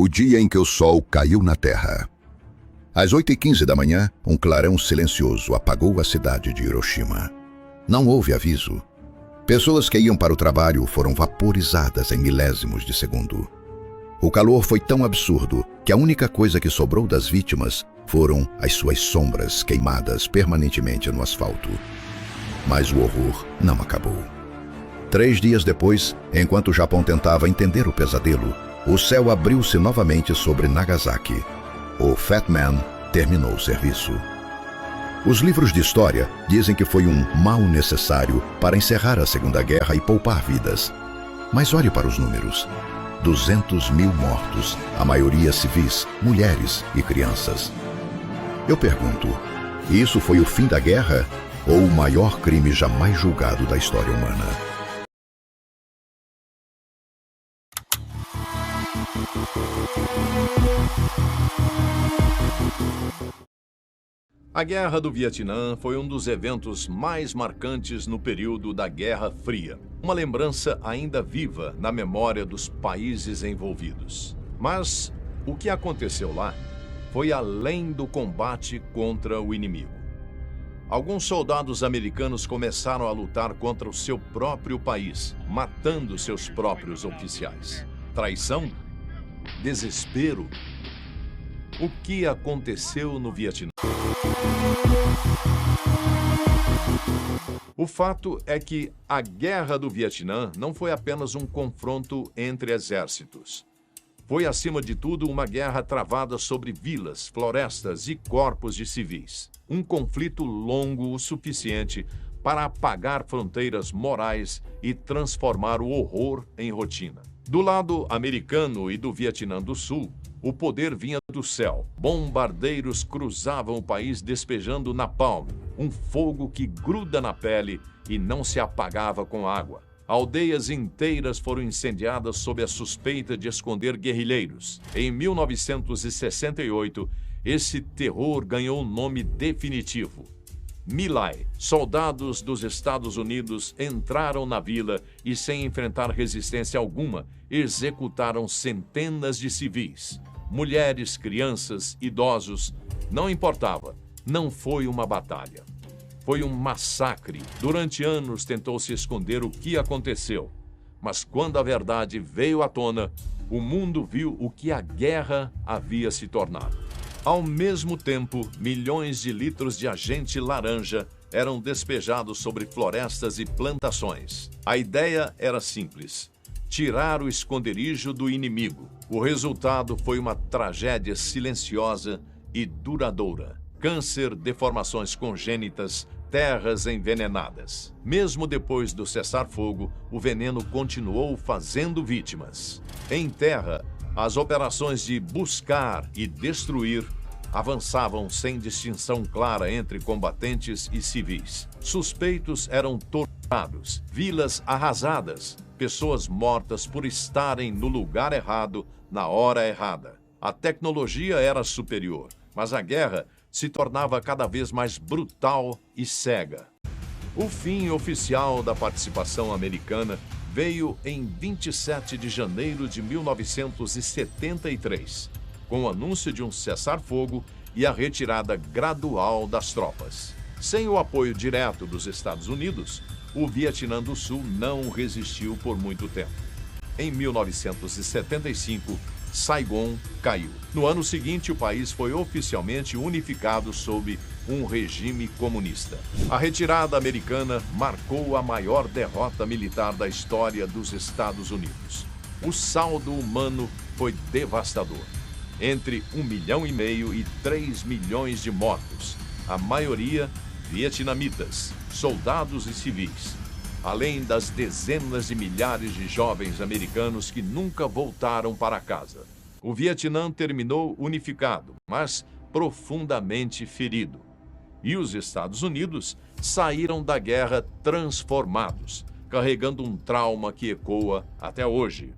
o dia em que o sol caiu na terra. Às 8h15 da manhã, um clarão silencioso apagou a cidade de Hiroshima. Não houve aviso. Pessoas que iam para o trabalho foram vaporizadas em milésimos de segundo. O calor foi tão absurdo que a única coisa que sobrou das vítimas foram as suas sombras queimadas permanentemente no asfalto. Mas o horror não acabou. 3 dias depois, enquanto o Japão tentava entender o pesadelo, o céu abriu-se novamente sobre Nagasaki. O Fat Man terminou o serviço. Os livros de história dizem que foi um mal necessário para encerrar a Segunda Guerra e poupar vidas. Mas olhe para os números. 200 mil mortos, a maioria civis, mulheres e crianças. Eu pergunto, isso foi o fim da guerra ou o maior crime jamais julgado da história humana? A Guerra do Vietnã foi um dos eventos mais marcantes no período da Guerra Fria. Uma lembrança ainda viva na memória dos países envolvidos. Mas o que aconteceu lá foi além do combate contra o inimigo. Alguns soldados americanos começaram a lutar contra o seu próprio país, matando seus próprios oficiais. Traição? Desespero? O que aconteceu no Vietnã? O fato é que a Guerra do Vietnã não foi apenas um confronto entre exércitos. Foi, acima de tudo, uma guerra travada sobre vilas, florestas e corpos de civis. Um conflito longo o suficiente para apagar fronteiras morais e transformar o horror em rotina. Do lado americano e do Vietnã do Sul, o poder vinha do céu. Bombardeiros cruzavam o país despejando napalm, um fogo que gruda na pele e não se apagava com água. Aldeias inteiras foram incendiadas sob a suspeita de esconder guerrilheiros. Em 1968, esse terror ganhou um nome definitivo: My Lai. Soldados dos Estados Unidos entraram na vila e, sem enfrentar resistência alguma, executaram centenas de civis. Mulheres, crianças, idosos, não importava. Não foi uma batalha. Foi um massacre. Durante anos tentou-se esconder o que aconteceu. Mas quando a verdade veio à tona, o mundo viu o que a guerra havia se tornado. Ao mesmo tempo, milhões de litros de agente laranja eram despejados sobre florestas e plantações. A ideia era simples: tirar o esconderijo do inimigo. O resultado foi uma tragédia silenciosa e duradoura. Câncer, deformações congênitas, terras envenenadas. Mesmo depois do cessar-fogo, o veneno continuou fazendo vítimas. Em terra, as operações de buscar e destruir avançavam sem distinção clara entre combatentes e civis. Suspeitos eram torturados, vilas arrasadas, pessoas mortas por estarem no lugar errado, na hora errada. A tecnologia era superior, mas a guerra se tornava cada vez mais brutal e cega. O fim oficial da participação americana veio em 27 de janeiro de 1973, com o anúncio de um cessar-fogo e a retirada gradual das tropas. Sem o apoio direto dos Estados Unidos, o Vietnã do Sul não resistiu por muito tempo. Em 1975, Saigon caiu. No ano seguinte, o país foi oficialmente unificado sob um regime comunista. A retirada americana marcou a maior derrota militar da história dos Estados Unidos. O saldo humano foi devastador. Entre 1,5 milhão e 3 milhões de mortos, a maioria vietnamitas, soldados e civis, além das dezenas de milhares de jovens americanos que nunca voltaram para casa. O Vietnã terminou unificado, mas profundamente ferido. E os Estados Unidos saíram da guerra transformados, carregando um trauma que ecoa até hoje.